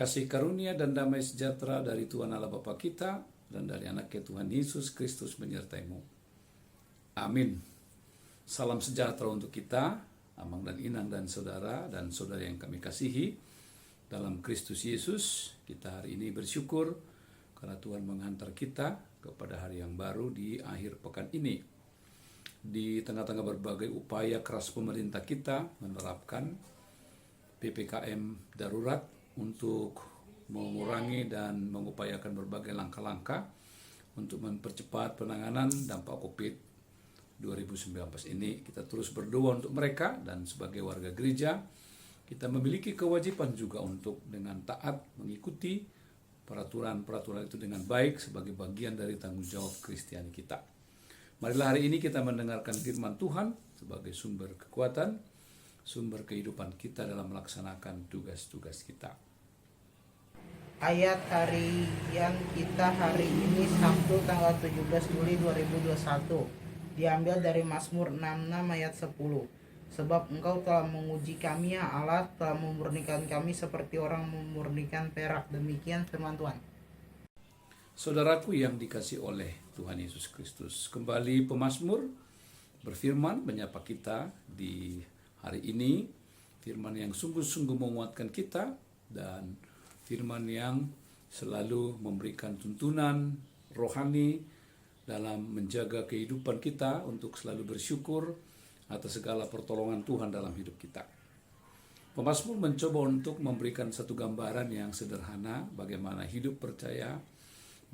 Kasih karunia dan damai sejahtera dari Tuhan Allah Bapa kita dan dari anaknya Tuhan Yesus Kristus menyertaimu. Amin. Salam sejahtera untuk kita, Amang dan Inang dan saudara yang kami kasihi dalam Kristus Yesus. Kita hari ini bersyukur karena Tuhan menghantar kita kepada hari yang baru di akhir pekan ini. Di tengah-tengah berbagai upaya keras pemerintah kita menerapkan PPKM darurat untuk mengurangi dan mengupayakan berbagai langkah-langkah untuk mempercepat penanganan dampak COVID 2019 ini. Kita terus berdoa untuk mereka, dan sebagai warga gereja kita memiliki kewajiban juga untuk dengan taat mengikuti peraturan-peraturan itu dengan baik sebagai bagian dari tanggung jawab Kristiani kita. Marilah hari ini kita mendengarkan firman Tuhan sebagai sumber kekuatan, sumber kehidupan kita dalam melaksanakan tugas-tugas kita. Ayat harian kita hari ini Sabtu tanggal 17 Juli 2021 diambil dari Mazmur 66 ayat 10. Sebab Engkau telah menguji kami, ya Allah, telah memurnikan kami seperti orang memurnikan perak. Demikian firman Tuhan. Saudaraku yang dikasihi oleh Tuhan Yesus Kristus, kembali pemazmur berfirman menyapa kita di hari ini, firman yang sungguh-sungguh menguatkan kita dan firman yang selalu memberikan tuntunan rohani dalam menjaga kehidupan kita untuk selalu bersyukur atas segala pertolongan Tuhan dalam hidup kita. Pemazmur mencoba untuk memberikan satu gambaran yang sederhana bagaimana hidup percaya,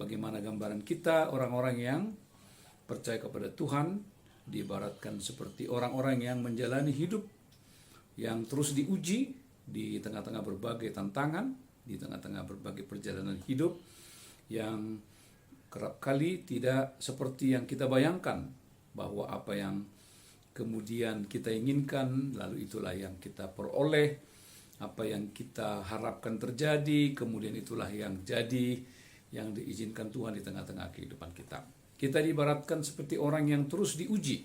bagaimana gambaran kita orang-orang yang percaya kepada Tuhan diibaratkan seperti orang-orang yang menjalani hidup yang terus diuji di tengah-tengah berbagai tantangan, di tengah-tengah berbagai perjalanan hidup yang kerap kali tidak seperti yang kita bayangkan, bahwa apa yang kemudian kita inginkan lalu itulah yang kita peroleh, apa yang kita harapkan terjadi kemudian itulah yang jadi, yang diizinkan Tuhan di tengah-tengah kehidupan kita. Kita diibaratkan seperti orang yang terus diuji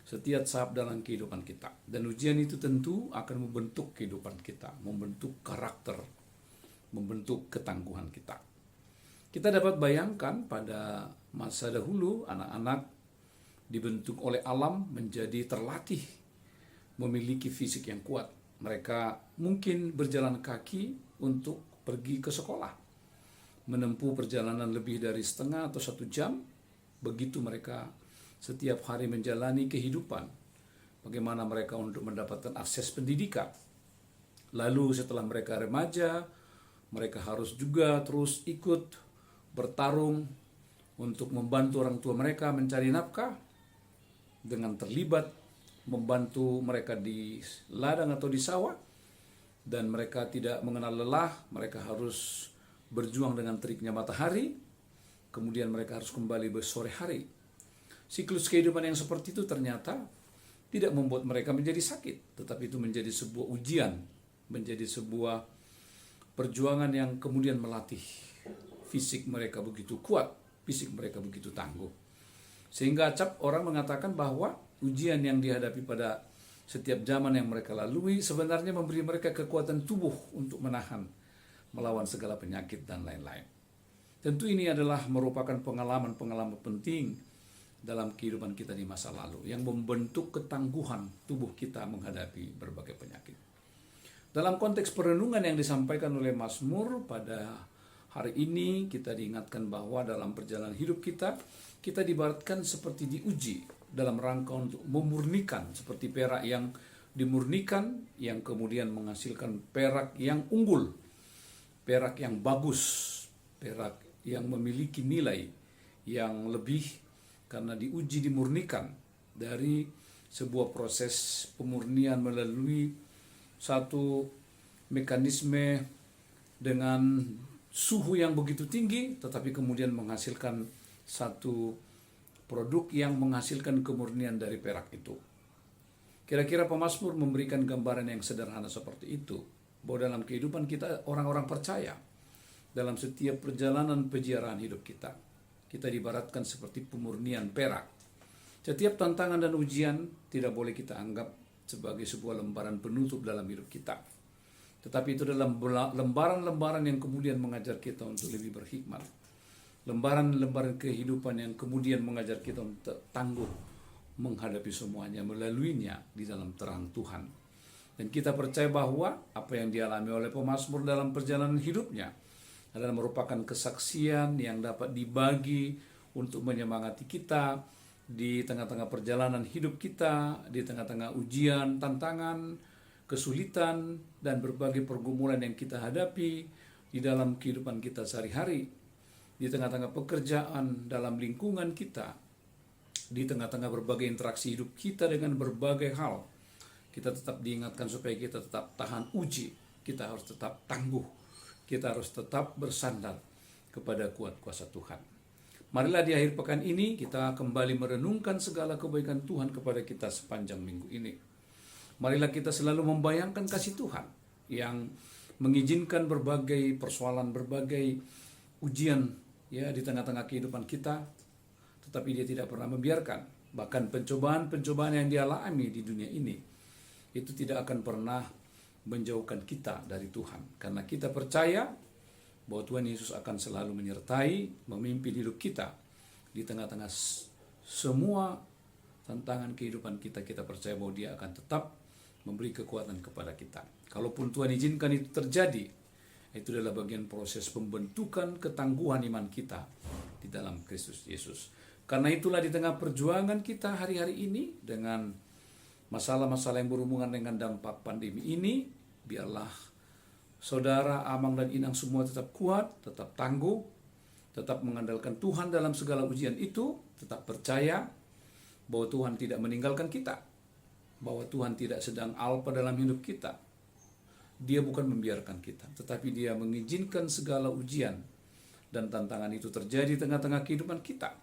setiap saat dalam kehidupan kita, dan ujian itu tentu akan membentuk kehidupan kita, membentuk karakter, membentuk ketangguhan kita. Kita dapat bayangkan pada masa dahulu anak-anak dibentuk oleh alam menjadi terlatih memiliki fisik yang kuat. Mereka mungkin berjalan kaki untuk pergi ke sekolah, menempuh perjalanan lebih dari setengah atau 1 jam. Begitu mereka setiap hari menjalani kehidupan, bagaimana mereka untuk mendapatkan akses pendidikan. Lalu setelah mereka remaja, mereka harus juga terus ikut bertarung untuk membantu orang tua mereka mencari nafkah, dengan terlibat membantu mereka di ladang atau di sawah, dan mereka tidak mengenal lelah. Mereka harus berjuang dengan teriknya matahari, kemudian mereka harus kembali bersore hari. Siklus kehidupan yang seperti itu ternyata tidak membuat mereka menjadi sakit, tetapi itu menjadi sebuah ujian, menjadi sebuah perjuangan yang kemudian melatih fisik mereka begitu kuat, fisik mereka begitu tangguh. Sehingga acap orang mengatakan bahwa ujian yang dihadapi pada setiap zaman yang mereka lalui sebenarnya memberi mereka kekuatan tubuh untuk menahan, melawan segala penyakit dan lain-lain. Tentu ini adalah merupakan pengalaman-pengalaman penting dalam kehidupan kita di masa lalu yang membentuk ketangguhan tubuh kita menghadapi berbagai penyakit. Dalam konteks perenungan yang disampaikan oleh Mazmur pada hari ini, kita diingatkan bahwa dalam perjalanan hidup kita diibaratkan seperti diuji dalam rangka untuk memurnikan, seperti perak yang dimurnikan yang kemudian menghasilkan perak yang unggul, perak yang bagus, perak yang memiliki nilai yang lebih karena diuji dimurnikan dari sebuah proses pemurnian melalui satu mekanisme dengan suhu yang begitu tinggi, tetapi kemudian menghasilkan satu produk yang menghasilkan kemurnian dari perak itu. Kira-kira pemazmur memberikan gambaran yang sederhana seperti itu, bahwa dalam kehidupan kita orang-orang percaya, dalam setiap perjalanan peziarahan hidup kita diibaratkan seperti pemurnian perak. Setiap tantangan dan ujian tidak boleh kita anggap sebagai sebuah lembaran penutup dalam hidup kita, tetapi itu adalah lembaran-lembaran yang kemudian mengajar kita untuk lebih berhikmat, lembaran-lembaran kehidupan yang kemudian mengajar kita untuk tangguh menghadapi semuanya melaluinya di dalam terang Tuhan. Dan kita percaya bahwa apa yang dialami oleh pemazmur dalam perjalanan hidupnya adalah merupakan kesaksian yang dapat dibagi untuk menyemangati kita di tengah-tengah perjalanan hidup kita, di tengah-tengah ujian, tantangan, kesulitan, dan berbagai pergumulan yang kita hadapi di dalam kehidupan kita sehari-hari, di tengah-tengah pekerjaan, dalam lingkungan kita, di tengah-tengah berbagai interaksi hidup kita dengan berbagai hal. Kita tetap diingatkan supaya kita tetap tahan uji, kita harus tetap tangguh, kita harus tetap bersandar kepada kuat kuasa Tuhan. Marilah di akhir pekan ini kita kembali merenungkan segala kebaikan Tuhan kepada kita sepanjang minggu ini. Marilah kita selalu membayangkan kasih Tuhan yang mengizinkan berbagai persoalan, berbagai ujian ya di tengah-tengah kehidupan kita, tetapi Dia tidak pernah membiarkan. Bahkan pencobaan-pencobaan yang Dia alami di dunia ini itu tidak akan pernah menjauhkan kita dari Tuhan, karena kita percaya bahwa Tuhan Yesus akan selalu menyertai, memimpin hidup kita di tengah-tengah semua tantangan kehidupan kita. Kita percaya bahwa Dia akan tetap memberi kekuatan kepada kita. Kalaupun Tuhan izinkan itu terjadi, itu adalah bagian proses pembentukan ketangguhan iman kita di dalam Kristus Yesus. Karena itulah di tengah perjuangan kita hari-hari ini dengan masalah-masalah yang berhubungan dengan dampak pandemi ini, biarlah saudara, Amang dan Inang semua tetap kuat, tetap tangguh, tetap mengandalkan Tuhan dalam segala ujian itu, tetap percaya bahwa Tuhan tidak meninggalkan kita, bahwa Tuhan tidak sedang alpa dalam hidup kita. Dia bukan membiarkan kita, tetapi Dia mengizinkan segala ujian dan tantangan itu terjadi di tengah-tengah kehidupan kita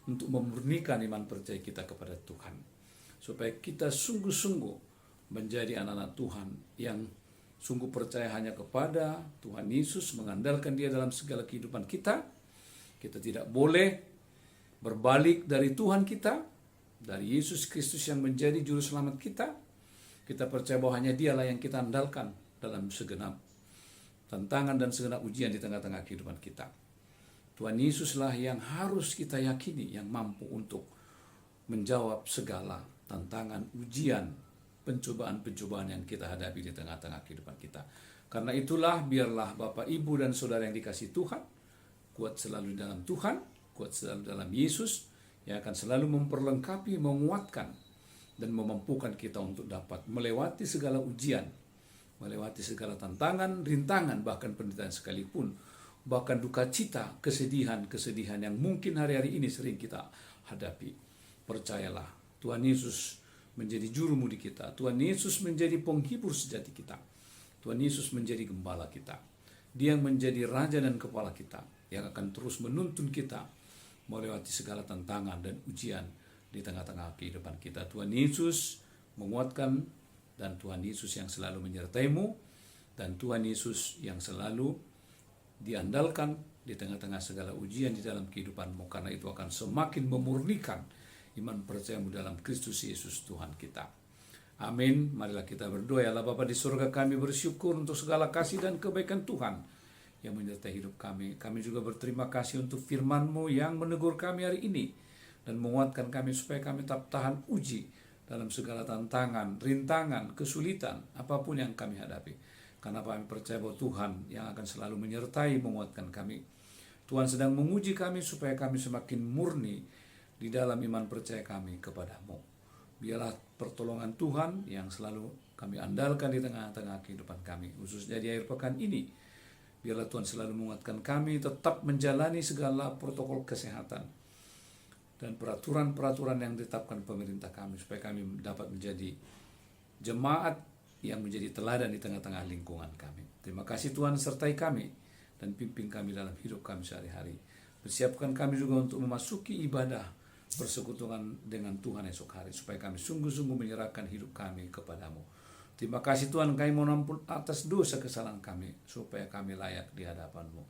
untuk memurnikan iman percaya kita kepada Tuhan, supaya kita sungguh-sungguh menjadi anak-anak Tuhan yang sungguh percaya hanya kepada Tuhan Yesus, mengandalkan Dia dalam segala kehidupan kita. Kita tidak boleh berbalik dari Tuhan kita, dari Yesus Kristus yang menjadi juru selamat kita. Kita percaya bahwa hanya Dialah yang kita andalkan dalam segenap tantangan dan segenap ujian di tengah-tengah kehidupan kita. Tuhan Yesuslah yang harus kita yakini, yang mampu untuk menjawab segala tantangan, ujian, pencobaan-pencobaan yang kita hadapi di tengah-tengah kehidupan kita. Karena itulah biarlah Bapak, Ibu, dan Saudara yang dikasihi Tuhan, kuat selalu dalam Tuhan, kuat selalu dalam Yesus, yang akan selalu memperlengkapi, menguatkan, dan memampukan kita untuk dapat melewati segala ujian, melewati segala tantangan, rintangan, bahkan penderitaan sekalipun, bahkan duka cita, kesedihan-kesedihan yang mungkin hari-hari ini sering kita hadapi. Percayalah, Tuhan Yesus menjadi juru mudi kita. Tuhan Yesus menjadi penghibur sejati kita. Tuhan Yesus menjadi gembala kita. Dia yang menjadi raja dan kepala kita, yang akan terus menuntun kita melewati segala tantangan dan ujian di tengah-tengah kehidupan kita. Tuhan Yesus menguatkan, dan Tuhan Yesus yang selalu menyertaimu, dan Tuhan Yesus yang selalu diandalkan di tengah-tengah segala ujian di dalam kehidupanmu, karena itu akan semakin memurnikan iman percayamu dalam Kristus Yesus Tuhan kita. Amin. Marilah kita berdoa. Ya Allah Bapa di surga, kami bersyukur untuk segala kasih dan kebaikan Tuhan yang menyertai hidup kami. Kami juga berterima kasih untuk firman-Mu yang menegur kami hari ini dan menguatkan kami supaya kami tetap tahan uji dalam segala tantangan, rintangan, kesulitan, apapun yang kami hadapi. Karena kami percaya bahwa Tuhan yang akan selalu menyertai, menguatkan kami. Tuhan sedang menguji kami supaya kami semakin murni di dalam iman percaya kami kepada-Mu. Biarlah pertolongan Tuhan yang selalu kami andalkan di tengah-tengah kehidupan kami, khususnya di akhir pekan ini. Biarlah Tuhan selalu menguatkan kami tetap menjalani segala protokol kesehatan dan peraturan-peraturan yang ditetapkan pemerintah kami, supaya kami dapat menjadi jemaat yang menjadi teladan di tengah-tengah lingkungan kami. Terima kasih Tuhan, sertai kami dan pimpin kami dalam hidup kami sehari-hari. Persiapkan kami juga untuk memasuki ibadah persekutuan dengan Tuhan esok hari, supaya kami sungguh-sungguh menyerahkan hidup kami kepadamu. Terima kasih Tuhan, kami mohon ampun atas dosa kesalahan kami, supaya kami layak di hadapan-Mu.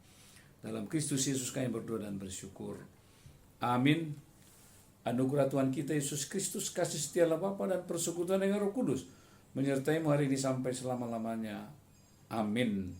Dalam Kristus Yesus kami berdoa dan bersyukur. Amin. Anugerah Tuhan kita Yesus Kristus, kasih setia Allah Bapa dan persekutuan dengan Roh Kudus menyertai-Mu hari ini sampai selama-lamanya. Amin.